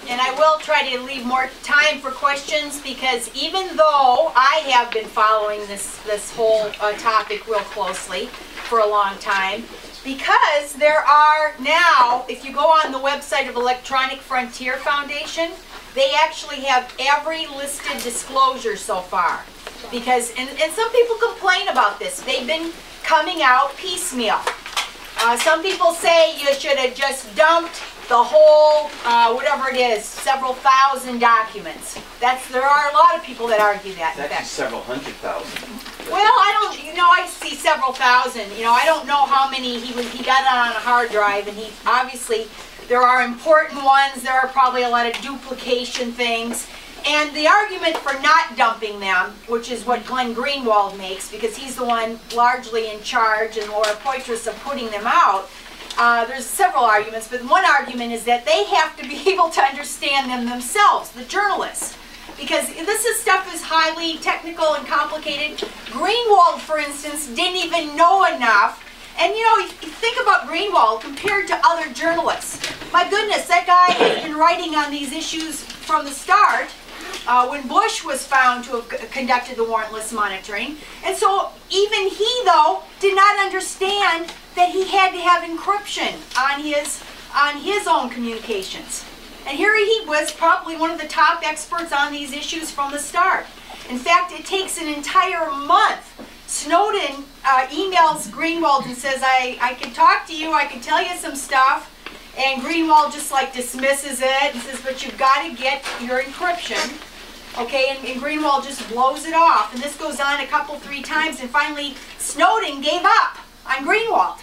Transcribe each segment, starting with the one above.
And I will try to leave more time for questions, because even though I have been following this whole topic real closely for a long time, because there are now, if you go on the website of Electronic Frontier Foundation, they actually have every listed disclosure so far. Because, and some people complain about this, they've been coming out piecemeal. Some people say you should have just dumped the whole, whatever it is, several thousand documents. There are a lot of people that argue that. It's actually several hundred thousand. Well, I see several thousand. I don't know how many he got it on a hard drive, and obviously, there are important ones, there are probably a lot of duplication things. And the argument for not dumping them, which is what Glenn Greenwald makes, because he's the one largely in charge, and Laura Poitras, of putting them out, there's several arguments, but one argument is that they have to be able to understand them themselves, the journalists. Because this stuff is highly technical and complicated. Greenwald, for instance, didn't even know enough. And you think about Greenwald compared to other journalists. My goodness, that guy has been writing on these issues from the start, when Bush was found to have conducted the warrantless monitoring. And so even he, though, did not understand that he had to have encryption on his own communications. And here he was, probably one of the top experts on these issues from the start. In fact, it takes an entire month. Snowden emails Greenwald and says, I can talk to you, I can tell you some stuff. And Greenwald just like dismisses it and says, but you've got to get your encryption. Okay, and Greenwald just blows it off. And this goes on a couple, 3 times, and finally Snowden gave up on Greenwald.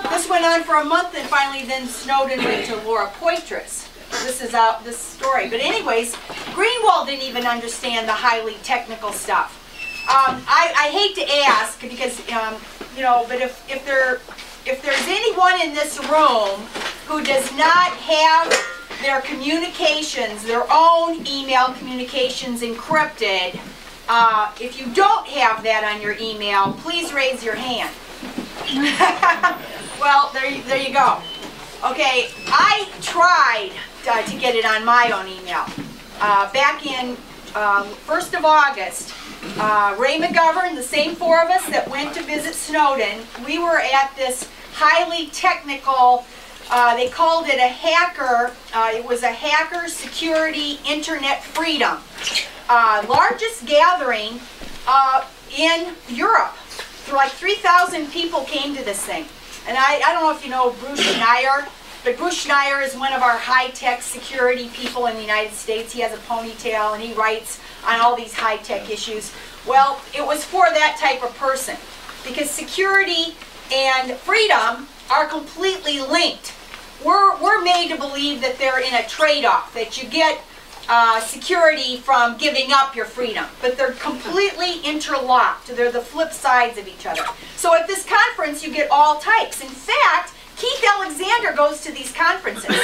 This went on for a month, and finally then Snowden went to Laura Poitras. This is this story. But anyways, Greenwald didn't even understand the highly technical stuff. I hate to ask, because but if there's anyone in this room who does not have their communications, their own email communications encrypted, if you don't have that on your email, please raise your hand. Well, there you go. Okay, I tried to get it on my own email. Back in 1st of August, Ray McGovern, the same 4 of us that went to visit Snowden, we were at this highly technical, they called it a hacker, it was a hacker security internet freedom. Largest gathering in Europe. Like 3,000 people came to this thing. And I don't know if you know Bruce Schneier, but Bruce Schneier is one of our high-tech security people in the United States. He has a ponytail and he writes on all these high-tech issues. Well, it was for that type of person, because security and freedom are completely linked. We're made to believe that they're in a trade-off, that you get security from giving up your freedom, but they're completely interlocked. They're the flip sides of each other. So at this conference, you get all types. In fact, Keith Alexander goes to these conferences,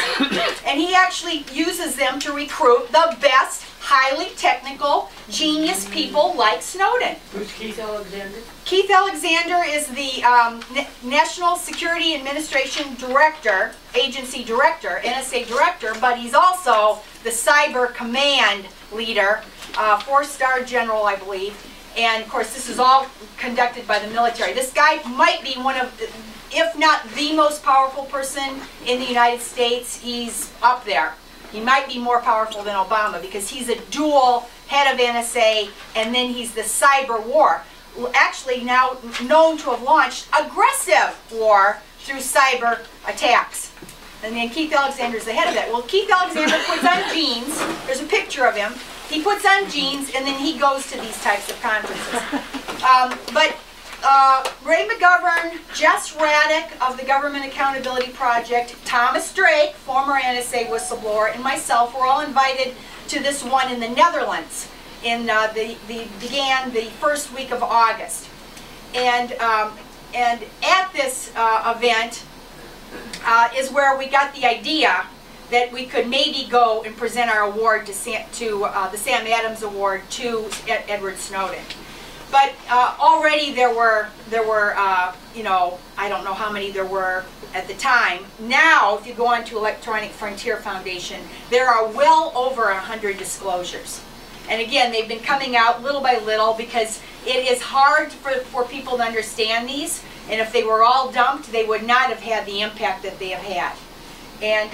and he actually uses them to recruit the best, highly technical, genius people like Snowden. Who's Keith Alexander? Keith Alexander is the National Security Administration Director, Agency Director, NSA Director, but he's also the Cyber Command Leader, 4-star general, I believe. And of course, this is all conducted by the military. This guy might be one of, if not the most powerful person in the United States. He's up there. He might be more powerful than Obama, because he's a dual head of NSA, and then he's the cyber war. Actually now known to have launched aggressive war through cyber attacks. And then Keith Alexander is the head of that. Well, Keith Alexander puts on jeans. There's a picture of him. He puts on jeans, and then he goes to these types of conferences. But Ray McGovern, Jess Radack of the Government Accountability Project, Thomas Drake, former NSA whistleblower, and myself were all invited to this one in the Netherlands. Began the first week of August. And at this event is where we got the idea that we could maybe go and present our award to the Sam Adams Award to Edward Snowden. But already there were you know, I don't know how many there were at the time. Now, if you go on to Electronic Frontier Foundation, there are well over 100 disclosures. And again, they've been coming out little by little because it is hard for people to understand these. And if they were all dumped, they would not have had the impact that they have had. And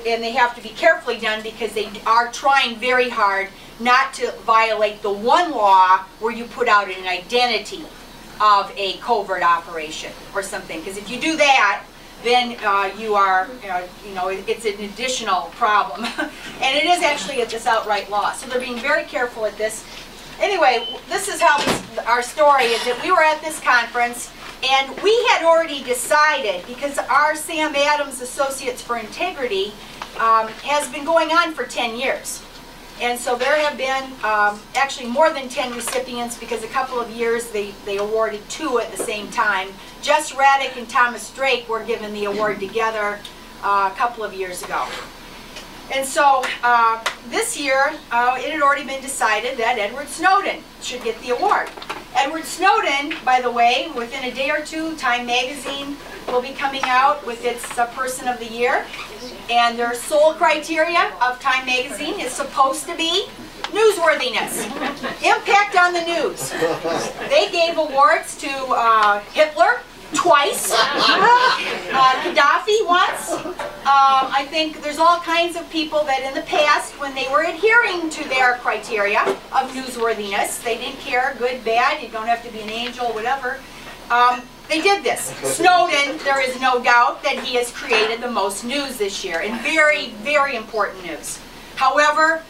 they have to be carefully done because they are trying very hard not to violate the one law where you put out an identity of a covert operation or something. Because if you do that, then you are, you know, it's an additional problem. And it is actually this outright law. So they're being very careful at this. Anyway, this is how our story is that we were at this conference and we had already decided, because our Sam Adams Associates for Integrity has been going on for 10 years. And so there have been actually more than 10 recipients because a couple of years they awarded 2 at the same time. Jess Radack and Thomas Drake were given the award together a couple of years ago. And so this year it had already been decided that Edward Snowden should get the award. Edward Snowden, by the way, within a day or two, Time Magazine will be coming out with its Person of the Year. And their sole criteria of Time Magazine is supposed to be newsworthiness, impact on the news. They gave awards to Hitler twice, Gaddafi once. I think there's all kinds of people that in the past, when they were adhering to their criteria of newsworthiness, they didn't care, good, bad, you don't have to be an angel, whatever. They did this. Snowden, there is no doubt that he has created the most news this year, and very, very important news. However,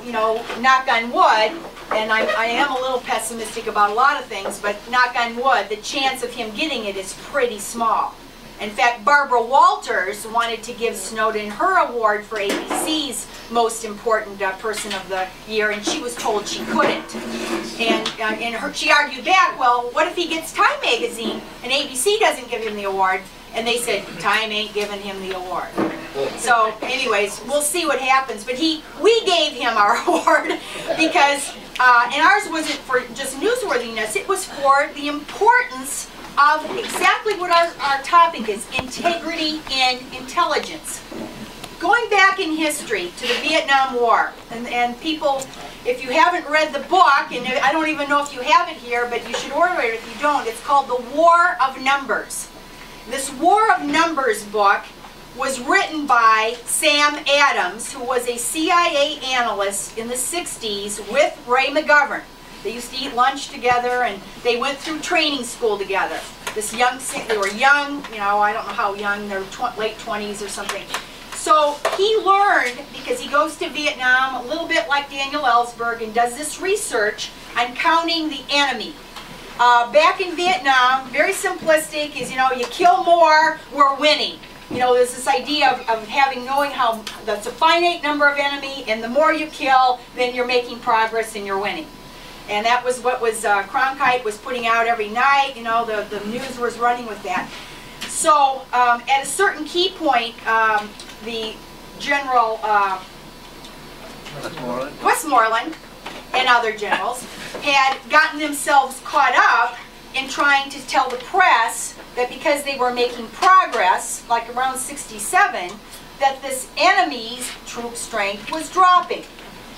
you know, knock on wood, and I am a little pessimistic about a lot of things, but knock on wood, the chance of him getting it is pretty small. In fact, Barbara Walters wanted to give Snowden her award for ABC's most important Person of the Year, and she was told she couldn't. And she argued back, well, what if he gets Time Magazine and ABC doesn't give him the award? And they said, Time ain't giving him the award. So anyways, we'll see what happens. But we gave him our award because, and ours wasn't for just newsworthiness, it was for the importance of exactly what our topic is, integrity in intelligence. Going back in history to the Vietnam War, and people, if you haven't read the book, and I don't even know if you have it here, but you should order it if you don't, it's called The War of Numbers. This War of Numbers book was written by Sam Adams, who was a CIA analyst in the 60s with Ray McGovern. They used to eat lunch together, and they went through training school together. They were young, you know, I don't know how young, they're late 20s or something. So he learned, because he goes to Vietnam, a little bit like Daniel Ellsberg, and does this research on counting the enemy. Back in Vietnam, very simplistic, is, you know, you kill more, we're winning. You know, there's this idea of knowing how that's a finite number of enemy, and the more you kill, then you're making progress and you're winning. And that was what was Cronkite was putting out every night. You know, the news was running with that. So at a certain key point, the General Westmoreland and other generals had gotten themselves caught up in trying to tell the press that because they were making progress, like around 67, that this enemy's troop strength was dropping.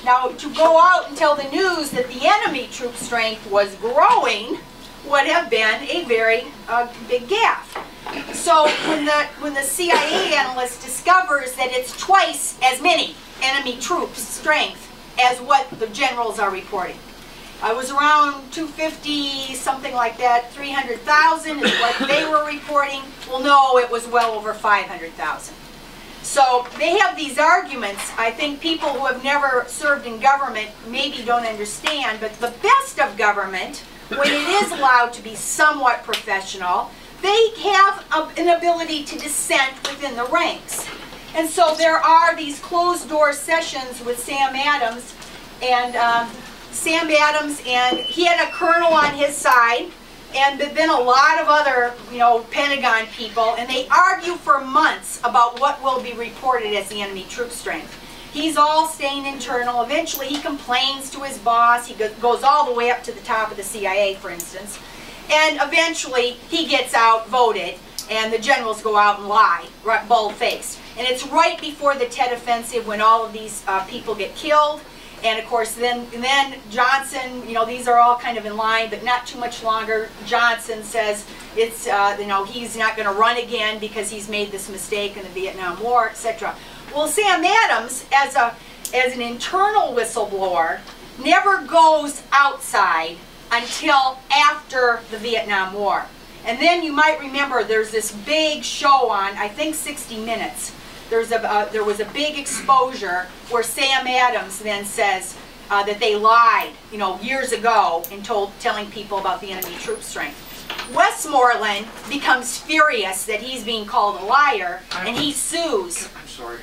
Now, to go out and tell the news that the enemy troop strength was growing would have been a very big gaffe. So when the CIA analyst discovers that it's twice as many enemy troops strength as what the generals are reporting. I was around 250, something like that, 300,000 is what they were reporting. Well, no, it was well over 500,000. So they have these arguments. I think people who have never served in government maybe don't understand, but the best of government, when it is allowed to be somewhat professional, they have an ability to dissent within the ranks. And so there are these closed-door sessions with Sam Adams, and he had a colonel on his side, and then a lot of other, you know, Pentagon people, and they argue for months about what will be reported as the enemy troop strength. He's all staying internal. Eventually he complains to his boss. He goes all the way up to the top of the CIA, for instance. And eventually he gets outvoted, and the generals go out and lie, bold-faced. And it's right before the Tet Offensive when all of these people get killed. And of course then Johnson, you know, these are all kind of in line, but not too much longer. Johnson says it's, you know, he's not going to run again because he's made this mistake in the Vietnam War, etc. Well, Sam Adams, as an internal whistleblower, never goes outside until after the Vietnam War. And then you might remember there's this big show on, I think 60 Minutes. There was a big exposure where Sam Adams then says that they lied, you know, years ago in telling people about the enemy troop strength. Westmoreland becomes furious that he's being called a liar, and he sues. I'm sorry.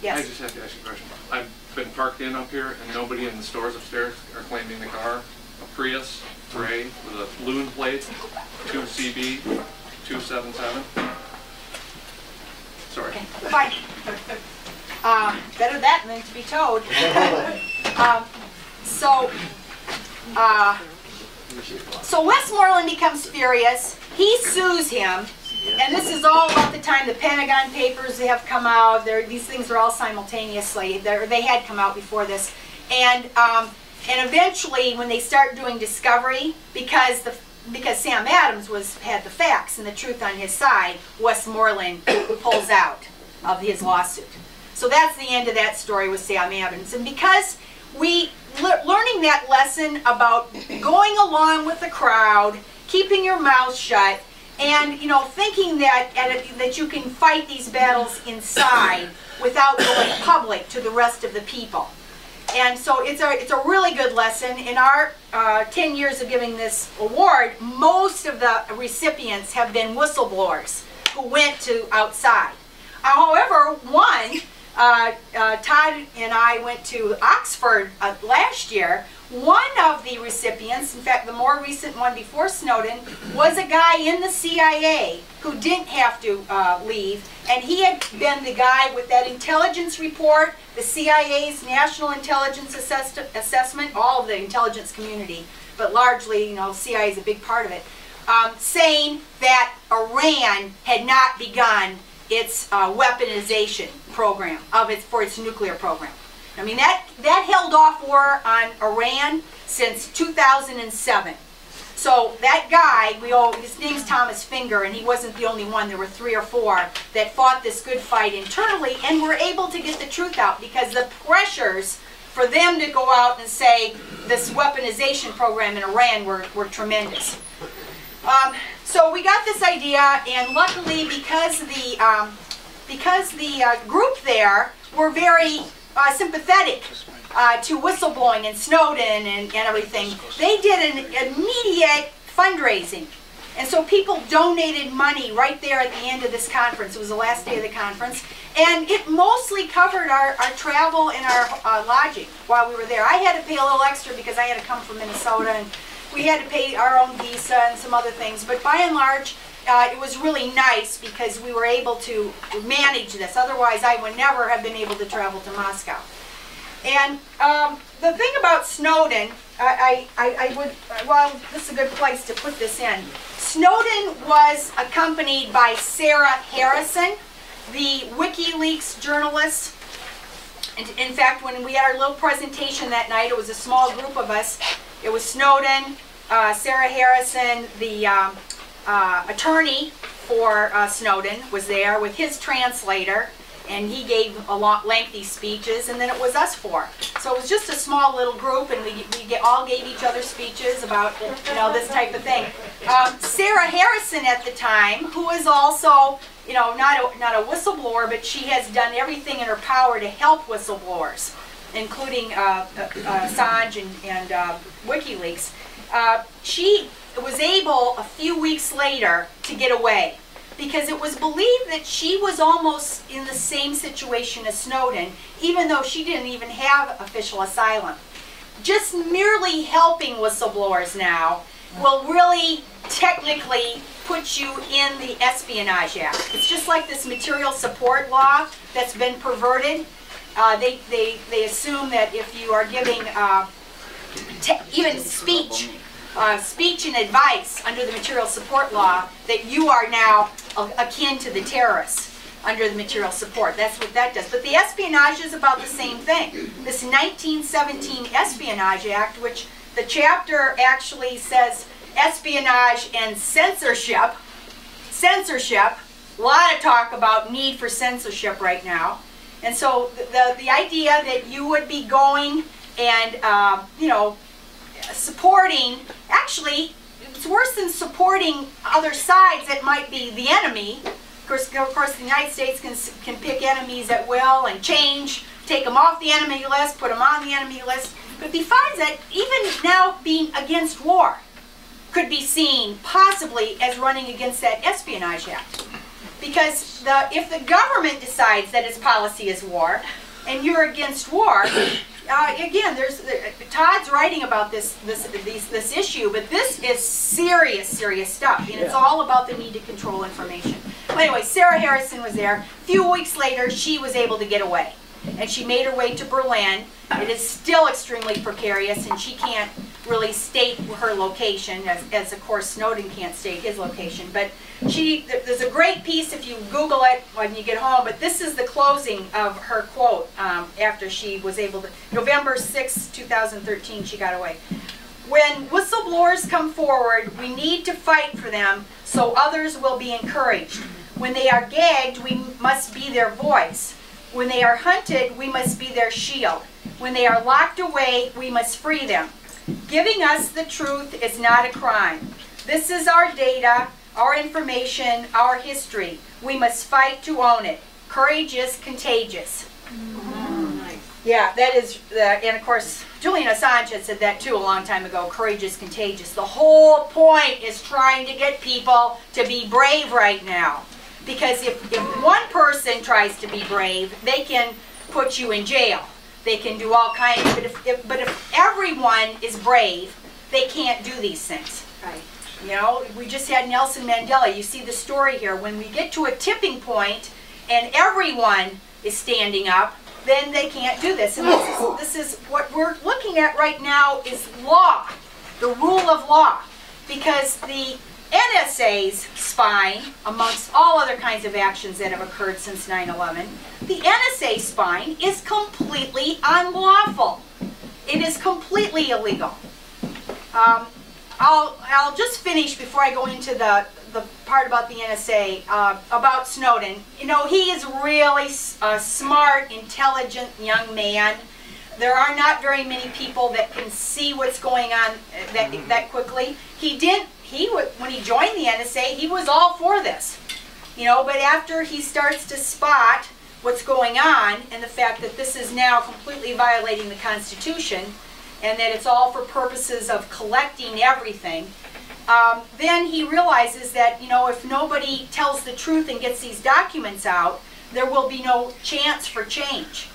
Yes. I just have to ask you a question. I've been parked in up here, and nobody in the stores upstairs are claiming the car. A Prius, gray, with a loon plate, 2CB 277. Sorry. Okay, fine. Better that than to be towed. So Westmoreland becomes furious. He sues him, and this is all about the time the Pentagon Papers have come out. These things are all simultaneously. They had come out before this, and eventually when they start doing discovery, because Sam Adams had the facts and the truth on his side, Westmoreland pulls out of his lawsuit. So that's the end of that story with Sam Adams. And because learning that lesson about going along with the crowd, keeping your mouth shut, and you know, thinking that you can fight these battles inside without going public to the rest of the people. And so it's a really good lesson. In our 10 years of giving this award, most of the recipients have been whistleblowers who went to outside. However, one, Todd and I went to Oxford last year. One of the recipients, in fact the more recent one before Snowden, was a guy in the CIA who didn't have to leave, and he had been the guy with that intelligence report, the CIA's National Intelligence Assessment, all of the intelligence community, but largely, you know, CIA is a big part of it, saying that Iran had not begun its weaponization program for its nuclear program. I mean, that held off war on Iran since 2007. So that guy, his name's Thomas Finger, and he wasn't the only one. There were 3 or 4 that fought this good fight internally and were able to get the truth out, because the pressures for them to go out and say this weaponization program in Iran were tremendous. So we got this idea, and luckily because the group there were very sympathetic to whistleblowing and Snowden and everything, they did an immediate fundraising. And so people donated money right there at the end of this conference. It was the last day of the conference. And it mostly covered our travel and our lodging while we were there. I had to pay a little extra because I had to come from Minnesota, and we had to pay our own visa and some other things. But by and large, it was really nice because we were able to manage this. Otherwise, I would never have been able to travel to Moscow. And the thing about Snowden, well, this is a good place to put this in. Snowden was accompanied by Sarah Harrison, the WikiLeaks journalist. In fact, when we had our little presentation that night, it was a small group of us. It was Snowden, Sarah Harrison, the attorney for Snowden was there with his translator, and he gave lengthy speeches, and then it was us 4. So it was just a small little group, and we all gave each other speeches about, you know, this type of thing. Sarah Harrison at the time, who is also, you know, not a whistleblower, but she has done everything in her power to help whistleblowers, including Assange and WikiLeaks. She was able a few weeks later to get away, because it was believed that she was almost in the same situation as Snowden, even though she didn't even have official asylum. Just merely helping whistleblowers now will really technically put you in the Espionage Act. It's just like this material support law that's been perverted. they assume that if you are giving even speech and advice under the material support law, that you are now akin to the terrorists under the material support. That's what that does. But the espionage is about the same thing. This 1917 Espionage Act, which the chapter actually says espionage and censorship. Censorship, a lot of talk about need for censorship right now. And so the idea that you would be going and, you know, supporting, actually, it's worse than supporting other sides that might be the enemy. Of course, the United States can pick enemies at will and change, take them off the enemy list, put them on the enemy list. But he finds that even now being against war could be seen possibly as running against that Espionage Act. Because if the government decides that its policy is war, and you're against war, again, Todd's writing about this issue, but this is serious stuff, and it's all about the need to control information. Well, anyway, Sarah Harrison was there. A few weeks later, she was able to get away, and she made her way to Berlin. It is still extremely precarious, and she can't really state her location, as of course Snowden can't state his location. But there's a great piece if you Google it when you get home, but this is the closing of her quote after she was able to, November 6, 2013, she got away. When whistleblowers come forward, we need to fight for them so others will be encouraged. When they are gagged, we must be their voice. When they are hunted, we must be their shield. When they are locked away, we must free them. Giving us the truth is not a crime. This is our data, our information, our history. We must fight to own it. Courage is contagious. Yeah, that is, and of course, Julian Assange had said that too a long time ago. Courage is contagious. The whole point is trying to get people to be brave right now. Because if one person tries to be brave, they can put you in jail. They can do all kinds of, but if everyone is brave, they can't do these things. Right. You know, we just had Nelson Mandela. You see the story here. When we get to a tipping point and everyone is standing up, then they can't do this. And this is what we're looking at right now is law, the rule of law. Because the NSA's spying, amongst all other kinds of actions that have occurred since 9/11, the NSA spying is completely unlawful. It is completely illegal. I'll just finish before I go into the part about the NSA, about Snowden. You know, he is really a smart, intelligent young man. There are not very many people that can see what's going on that quickly. When he joined the NSA, he was all for this. You know, but after he starts to spot what's going on and the fact that this is now completely violating the Constitution and that it's all for purposes of collecting everything, then he realizes that, you know, if nobody tells the truth and gets these documents out, there will be no chance for change.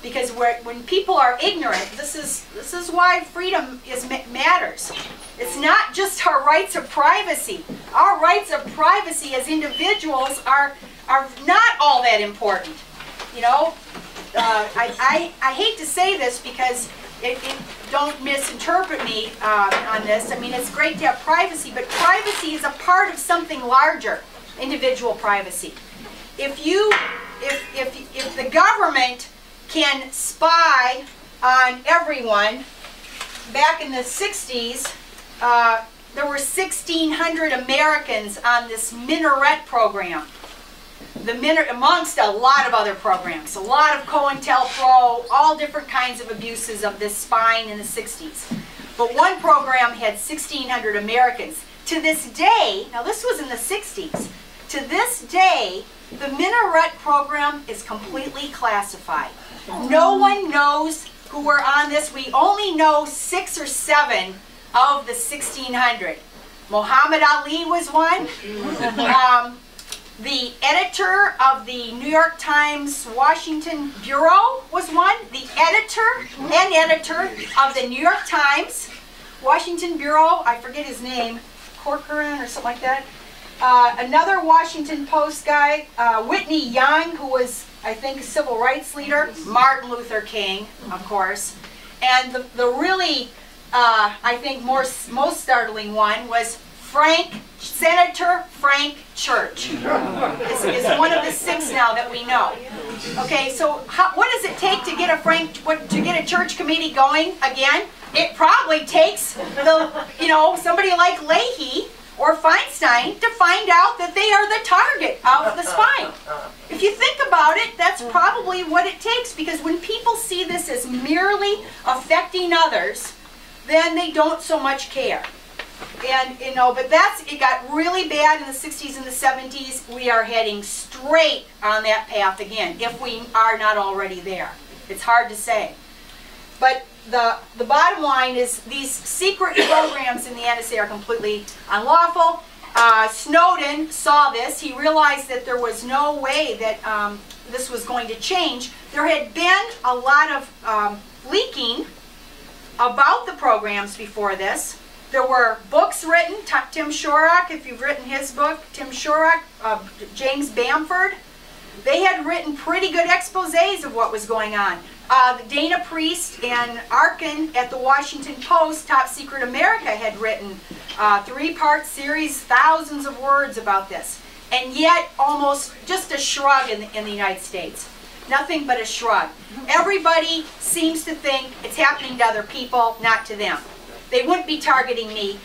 Because when people are ignorant, this is why freedom matters. It's not just our rights of privacy. Our rights of privacy as individuals are not all that important. You know, I hate to say this because don't misinterpret me on this. I mean, it's great to have privacy, but privacy is a part of something larger, individual privacy. If the government can spy on everyone, back in the 60s, there were 1,600 Americans on this Minaret program. Amongst a lot of other programs, a lot of COINTELPRO, all different kinds of abuses of this spying in the 60s. But one program had 1,600 Americans. To this day, now this was in the 60s, to this day, the Minaret program is completely classified. No one knows who were on this. We only know 6 or 7 of the 1,600. Muhammad Ali was one. The editor of the New York Times Washington Bureau was one. The editor of the New York Times Washington Bureau, I forget his name, Corcoran or something like that. Another Washington Post guy, Whitney Young, who was, I think, a civil rights leader. Martin Luther King, of course. And the really, I think, most startling one was Senator Frank Church. Is one of the 6 now that we know. Okay, so what does it take to get a church committee going again? It probably takes somebody like Leahy or Feinstein to find out that they are the target of the spying. If you think about it, that's probably what it takes, because when people see this as merely affecting others, then they don't so much care. And, but it got really bad in the 60s and the 70s. We are heading straight on that path again, if we are not already there. It's hard to say. But the bottom line is these secret programs in the NSA are completely unlawful. Snowden saw this. He realized that there was no way that this was going to change. There had been a lot of leaking about the programs before this. There were books written. Tim Shorrock, if you've written his book, Tim Shorrock, James Bamford, they had written pretty good exposés of what was going on. Dana Priest and Arkin at the Washington Post, Top Secret America, had written a 3-part series, thousands of words about this. And yet, almost just a shrug in the United States. Nothing but a shrug. Everybody seems to think it's happening to other people, not to them. They wouldn't be targeting me.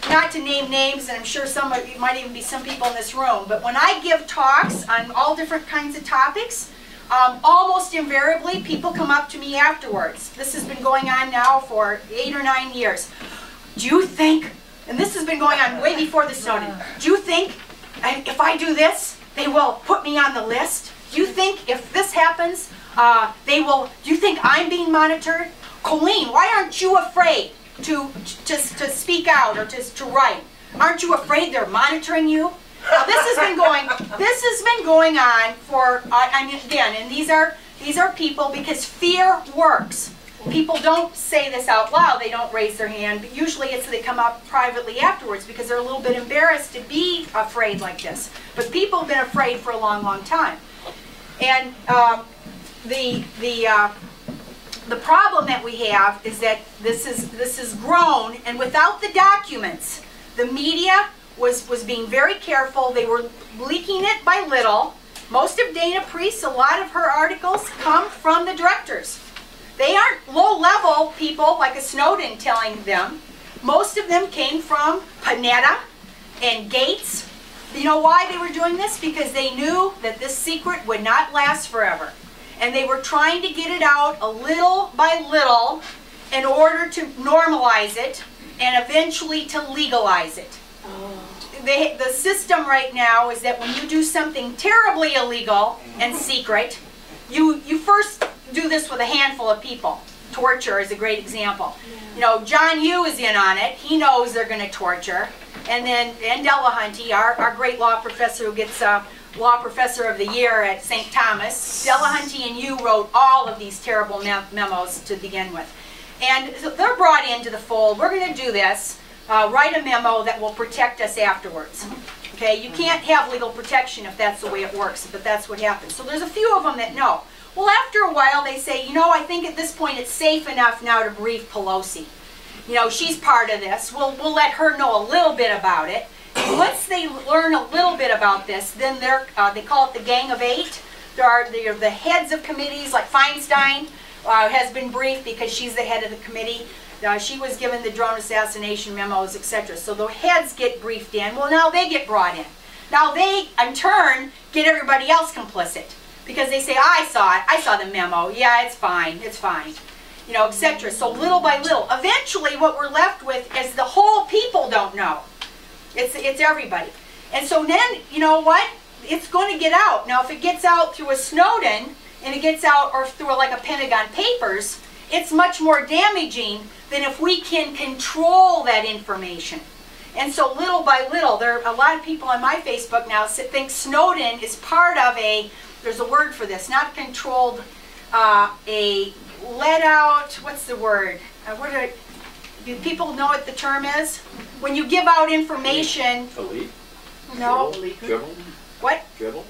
Not to name names, and I'm sure it might even be some people in this room, but when I give talks on all different kinds of topics, almost invariably people come up to me afterwards. This has been going on now for 8 or 9 years. Do you think, and this has been going on way before the Snowden, do you think if I do this, they will put me on the list? Do you think if this happens, do you think I'm being monitored? Coleen, why aren't you afraid to speak out or to write? Aren't you afraid they're monitoring you? Now this has been going on for again, and these are people, because fear works. People don't say this out loud, they don't raise their hand, but usually they come up privately afterwards because they're a little bit embarrassed to be afraid like this. But people have been afraid for a long, long time. And the problem that we have is that this is grown, and without the documents, the media was being very careful. They were leaking it by little. Most of Dana Priest, a lot of her articles come from the directors. They aren't low-level people like a Snowden telling them. Most of them came from Panetta and Gates. You know why they were doing this? Because they knew that this secret would not last forever. And they were trying to get it out a little by little in order to normalize it and eventually to legalize it. The system right now is that when you do something terribly illegal and secret, you first do this with a handful of people. Torture is a great example. John Yoo is in on it. He knows they're going to torture. And then Delahunty, our great law professor who gets Law Professor of the Year at St. Thomas, Delahunty and you wrote all of these terrible memos to begin with. And so they're brought into the fold. We're going to do this. Write a memo that will protect us afterwards. Okay, you can't have legal protection if that's the way it works, but that's what happens. So there's a few of them that know. Well, after a while they say, I think at this point it's safe enough now to brief Pelosi. She's part of this. We'll let her know a little bit about it. And once they learn a little bit about this, then they call it the Gang of 8. They're the heads of committees, like Feinstein has been briefed because she's the head of the committee. She was given the drone assassination memos, etc. So the heads get briefed in. Well, now they get brought in. Now they, in turn, get everybody else complicit. Because they say, I saw it. I saw the memo. Yeah, it's fine. It's fine. Etc. So little by little. Eventually, what we're left with is the whole people don't know. It's everybody. And so then, you know what? It's going to get out. Now, if it gets out through a Snowden, and it gets out or through like a Pentagon Papers, it's much more damaging than if we can control that information. And so little by little, there are a lot of people on my Facebook now think Snowden is part of there's a word for this, not controlled, a let out, what's the word? Do people know what the term is? When you give out information. Elite? No. Dribble? What? Dribble?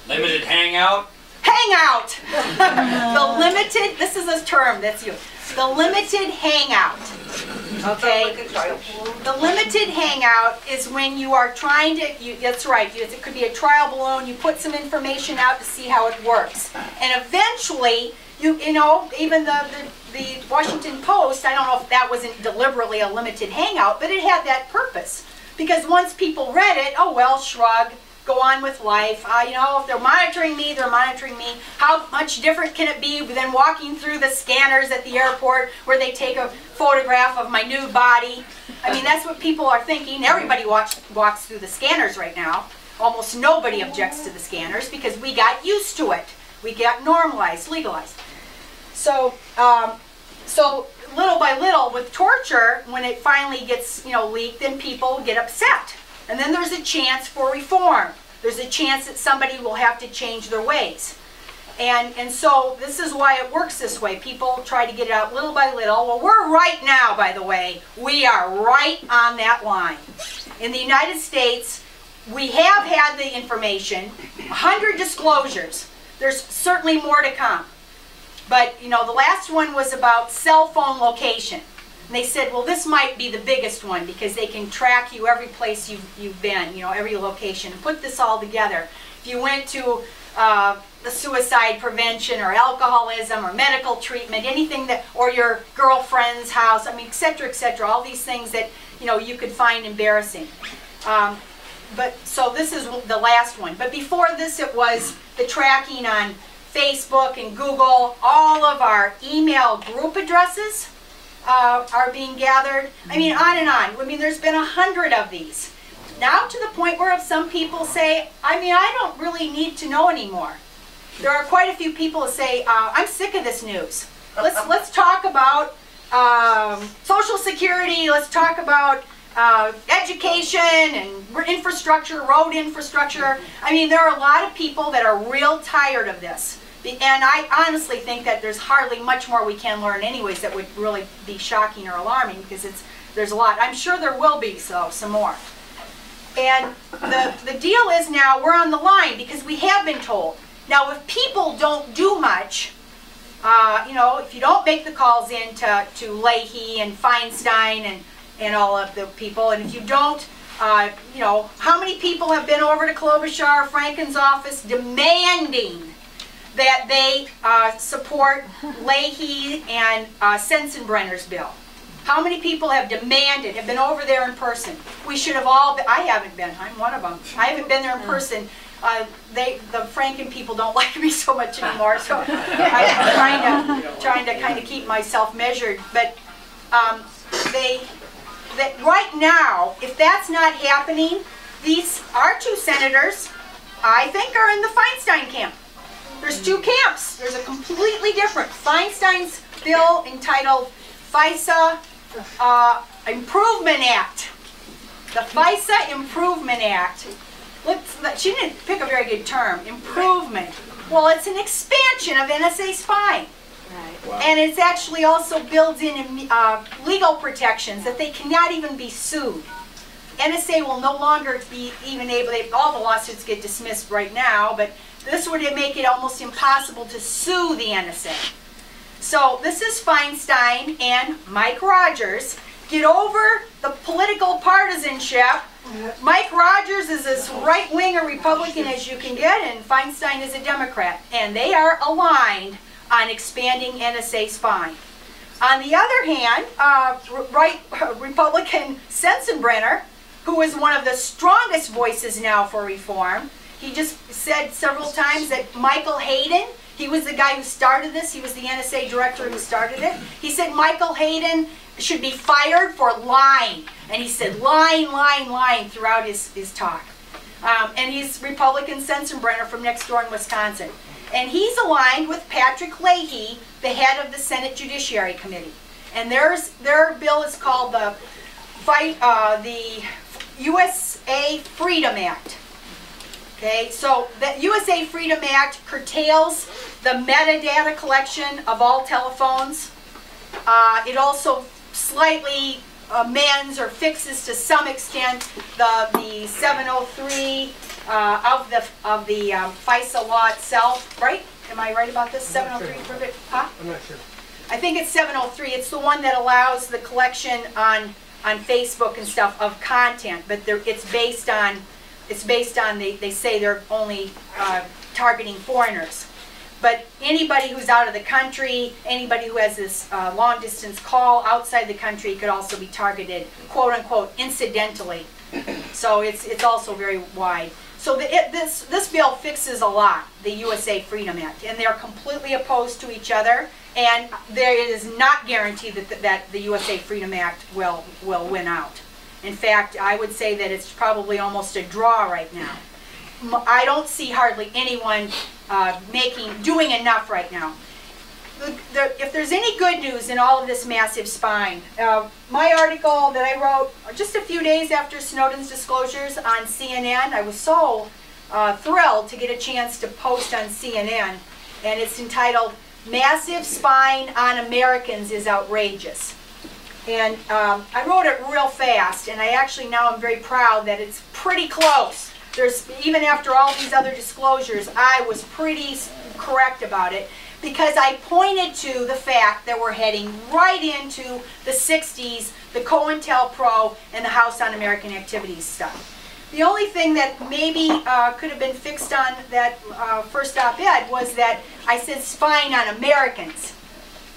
Limited hangout? Hangout! The limited, this is a term, that's you. The limited hangout. Okay? The limited hangout is when you are trying to, that's right, it could be a trial balloon, you put some information out to see how it works. And eventually, you know, even the Washington Post, I don't know if that wasn't deliberately a limited hangout, but it had that purpose. Because once people read it, oh well, shrug, go on with life. You know, if they're monitoring me, they're monitoring me. How much different can it be than walking through the scanners at the airport where they take a photograph of my nude body? I mean, that's what people are thinking. Everybody walks through the scanners right now. Almost nobody objects to the scanners because we got used to it. We got normalized, legalized. So, so little by little with torture, when it finally gets, you know, leaked, then people get upset. And then there's a chance for reform. There's a chance that somebody will have to change their ways. And so this is why it works this way. People try to get it out little by little. Well, we're right now, by the way, we are right on that line. In the United States, we have had the information, 100 disclosures. There's certainly more to come. But, you know, the last one was about cell phone location. And they said, well, this might be the biggest one because they can track you every place you've been, you know, every location. Put this all together. If you went to the suicide prevention or alcoholism or medical treatment, anything that, or your girlfriend's house, I mean, et cetera, all these things that, you know, you could find embarrassing. But so this is the last one. But before this, it was the tracking on Facebook and Google. All of our email group addresses are being gathered. I mean, on and on. I mean, there's been 100 of these. Now to the point where some people say, I mean, I don't really need to know anymore. There are quite a few people who say, I'm sick of this news. Let's talk about Social Security. Let's talk about education and infrastructure, road infrastructure. I mean, there are a lot of people that are real tired of this. And I honestly think that there's hardly much more we can learn anyways that would really be shocking or alarming because there's a lot. I'm sure there will be some more. And the deal is now we're on the line because we have been told. Now if people don't do much, you know, if you don't make the calls in to Leahy and Feinstein and all of the people, and if you don't, you know, how many people have been over to Klobuchar, Franken's office demanding that they support Leahy and Sensenbrenner's bill? How many people have demanded, have been over there in person? We should have all been, I haven't been, I'm one of them. I haven't been there in person. The Franken people don't like me so much anymore, so I'm trying to kind of keep myself measured. But that right now, if that's not happening, our two senators, I think, are in the Feinstein camp. There's two camps. There's a completely different. Feinstein's bill entitled FISA Improvement Act. The FISA Improvement Act. She didn't pick a very good term. Improvement. Well, it's an expansion of NSA spying. Right. Wow. And it's actually also builds in legal protections that they cannot even be sued. NSA will no longer be even able, all the lawsuits get dismissed right now, but this would make it almost impossible to sue the NSA. So this is Feinstein and Mike Rogers. Get over the political partisanship. Mike Rogers is as right-wing a Republican as you can get, and Feinstein is a Democrat. And they are aligned on expanding NSA spying. On the other hand, Republican Sensenbrenner, who is one of the strongest voices now for reform, he just said several times that Michael Hayden, he was the guy who started this, he was the NSA director who started it. He said Michael Hayden should be fired for lying. And he said lying, lying, lying throughout his talk. And he's Republican Sensenbrenner from next door in Wisconsin. And he's aligned with Patrick Leahy, the head of the Senate Judiciary Committee. And their bill is called the USA Freedom Act. Okay, so the USA Freedom Act curtails the metadata collection of all telephones. It also slightly amends or fixes to some extent the 703 of the FISA law itself, right? Am I right about this? 703, huh? I'm not sure. I think it's 703. It's the one that allows the collection on Facebook and stuff of content, but it's based on they say they're only targeting foreigners. But anybody who's out of the country, anybody who has this long distance call outside the country could also be targeted, quote unquote, incidentally. So it's also very wide. So this bill fixes a lot, the USA Freedom Act, and they're completely opposed to each other. And it is not guaranteed that the USA Freedom Act will win out. In fact, I would say that it's probably almost a draw right now. I don't see hardly anyone doing enough right now. If there's any good news in all of this massive spying, my article that I wrote just a few days after Snowden's disclosures on CNN, I was so thrilled to get a chance to post on CNN, and it's entitled, "Massive Spying on Americans is Outrageous." And I wrote it real fast, and I actually now I'm very proud that it's pretty close. Even after all these other disclosures, I was pretty correct about it, because I pointed to the fact that we're heading right into the 60s, the COINTELPRO, and the House on American Activities stuff. The only thing that maybe could have been fixed on that first op-ed was that I said spying on Americans.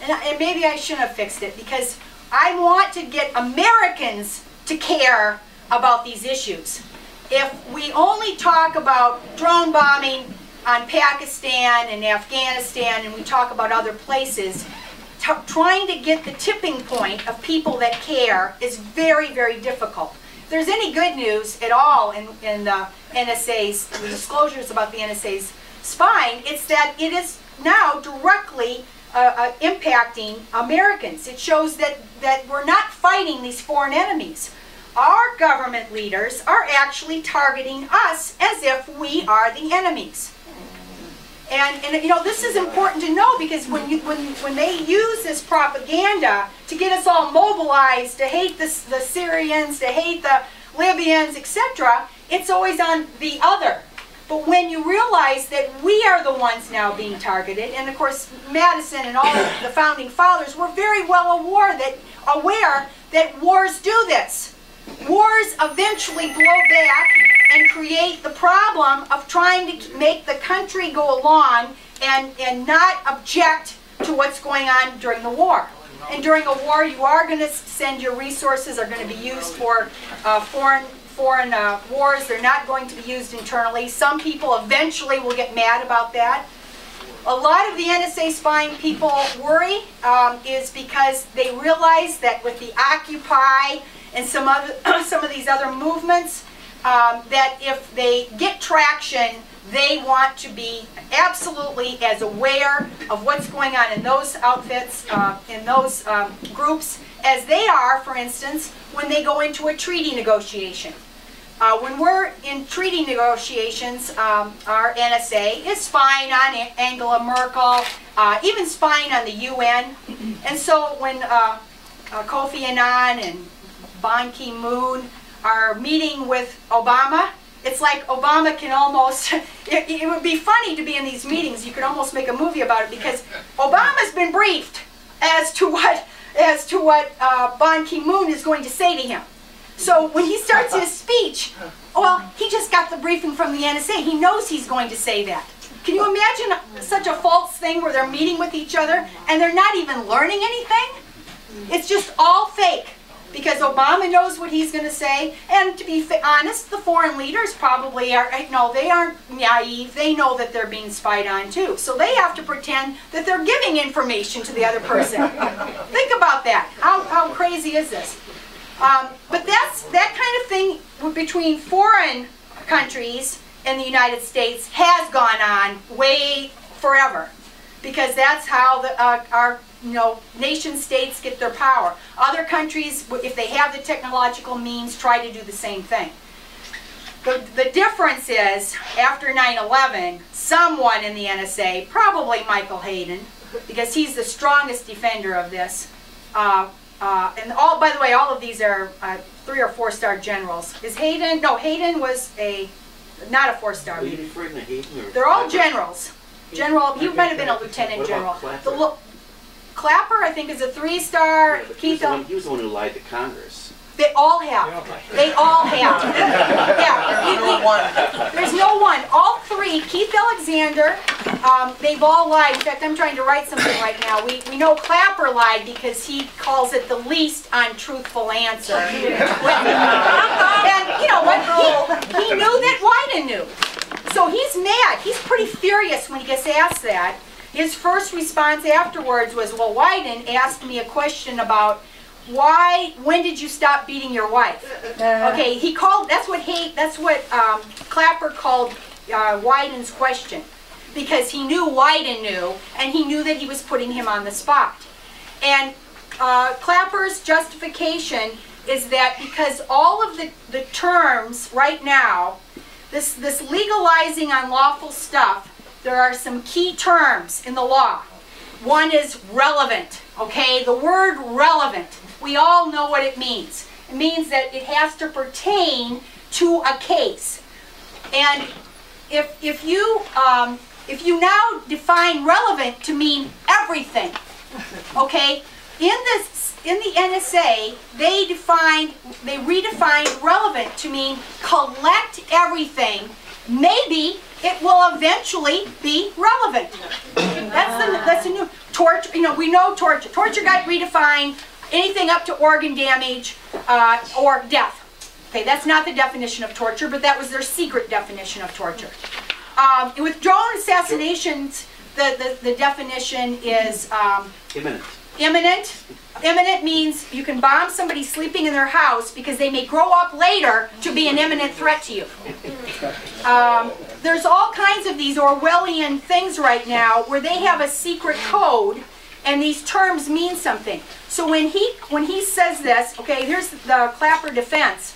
And maybe I shouldn't have fixed it, because I want to get Americans to care about these issues. If we only talk about drone bombing on Pakistan and Afghanistan, and we talk about other places, trying to get the tipping point of people that care is very, very difficult. If there's any good news at all in the NSA's, the disclosures about the NSA's spying, it's that it is now directly impacting Americans. It shows that we're not fighting these foreign enemies. Our government leaders are actually targeting us as if we are the enemies. And you know, this is important to know, because when they use this propaganda to get us all mobilized to hate the Syrians, to hate the Libyans, etc., it's always on the other. But when you realize that we are the ones now being targeted, and of course Madison and all the founding fathers were very well aware that wars do this. Wars eventually blow back and create the problem of trying to make the country go along and not object to what's going on during the war. And during a war, you are going to send your resources are going to be used for foreign wars. They're not going to be used internally. Some people eventually will get mad about that. A lot of the NSA spying people worry is because they realize that with the Occupy and some of these other movements, that if they get traction, they want to be absolutely as aware of what's going on in those outfits, in those groups, as they are, for instance, when they go into a treaty negotiation. When we're in treaty negotiations, our NSA is spying on Angela Merkel, even spying on the UN. And so when Kofi Annan and Ban Ki-moon are meeting with Obama, it's like Obama can almost, it would be funny to be in these meetings. You could almost make a movie about it, because Obama's been briefed as to what Ban Ki-moon is going to say to him. So when he starts his speech, well, he just got the briefing from the NSA. He knows he's going to say that. Can you imagine such a false thing where they're meeting with each other and they're not even learning anything? It's just all fake, because Obama knows what he's going to say. And to be honest, the foreign leaders probably are, no, they aren't naive. They know that they're being spied on too. So they have to pretend that they're giving information to the other person. Think about that. How crazy is this? But that kind of thing between foreign countries and the United States has gone on way forever, because that's how our nation states get their power. Other countries, if they have the technological means, try to do the same thing. The difference is, after 9/11, someone in the NSA, probably Michael Hayden, because he's the strongest defender of this, and all, by the way, all of these are 3- or 4-star generals. Is Hayden? No, Hayden was not a 4-star. Are you referring to Hayden or? They're all generals. General, he might have been a lieutenant general. Clapper, I think, is a 3-star. Yeah, Keith, he was the one who lied to Congress. They all have. They all have. Yeah. There's no one. All 3. Keith Alexander, they've all lied. In fact, I'm trying to write something right now. We know Clapper lied because he calls it the least untruthful answer. And you know what? He knew that Wyden knew. So he's mad. He's pretty furious when he gets asked that. His first response afterwards was, well, Wyden asked me a question about when did you stop beating your wife? Okay, he called, that's what Clapper called Wyden's question, because he knew Wyden knew, and he knew that he was putting him on the spot. And Clapper's justification is that because all of the terms right now, this legalizing unlawful stuff, there are some key terms in the law. One is relevant, okay? The word relevant, we all know what it means. It means that it has to pertain to a case. And if you now define relevant to mean everything, okay? In the NSA, they redefined relevant to mean collect everything. Maybe it will eventually be relevant. That's a new torture. You know, we know torture. Torture got redefined. Anything up to organ damage or death. Okay, that's not the definition of torture, but that was their secret definition of torture. With drone assassinations, the definition is Imminent. Imminent. Imminent means you can bomb somebody sleeping in their house because they may grow up later to be an imminent threat to you. There's all kinds of these Orwellian things right now where they have a secret code and these terms mean something. So when he says this, okay, here's the Clapper defense.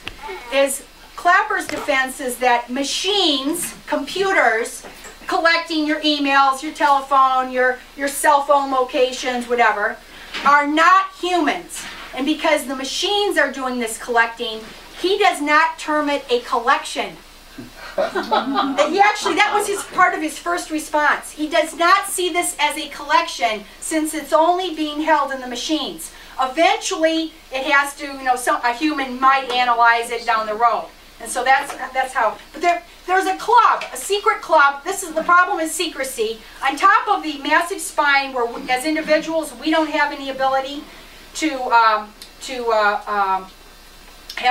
Clapper's defense is that machines, computers, collecting your emails, your telephone, your cell phone locations, whatever, are not humans. And because the machines are doing this collecting, he does not term it a collection. That was part of his first response. He does not see this as a collection since it's only being held in the machines. Eventually, it has to, a human might analyze it down the road. And so that's how. But there's a club, a secret club. This is the problem is secrecy. On top of the massive spying, where as individuals we don't have any ability to have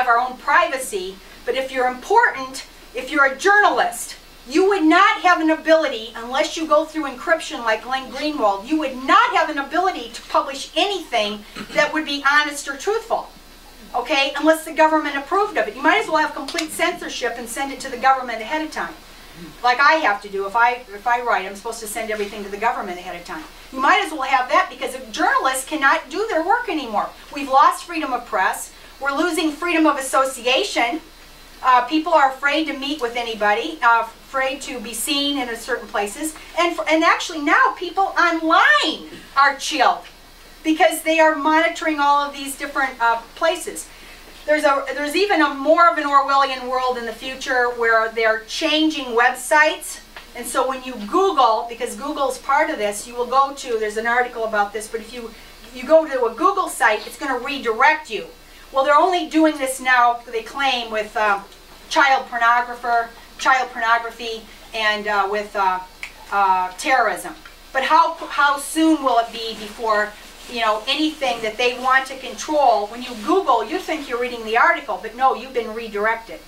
our own privacy. But if you're important, if you're a journalist, you would not have an ability, unless you go through encryption like Glenn Greenwald, you would not have an ability to publish anything that would be honest or truthful. Okay, unless the government approved of it. You might as well have complete censorship and send it to the government ahead of time. Like I have to do. If I write, I'm supposed to send everything to the government ahead of time. You might as well have that because journalists cannot do their work anymore. We've lost freedom of press. We're losing freedom of association. People are afraid to meet with anybody, afraid to be seen in certain places. And actually now people online are chilled, because they are monitoring all of these different places. There's even more of an Orwellian world in the future where they're changing websites. And so when you Google, because Google's part of this, you will go to, there's an article about this, but if you go to a Google site, it's going to redirect you. Well, they're only doing this now, they claim, with child pornography and with terrorism. But how soon will it be before anything that they want to control? When you Google, you think you're reading the article, but no, you've been redirected.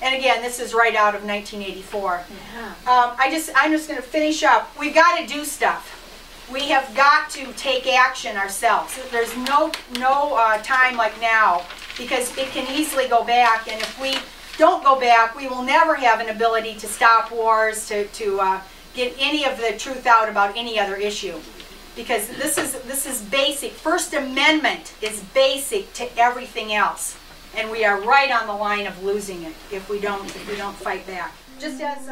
And again, this is right out of 1984. I'm just going to finish up. We've got to do stuff. We have got to take action ourselves. There's no time like now, because it can easily go back, and if we don't go back, we will never have an ability to stop wars, to get any of the truth out about any other issue. Because this is basic. First Amendment is basic to everything else, and we are right on the line of losing it if we don't fight back. Just as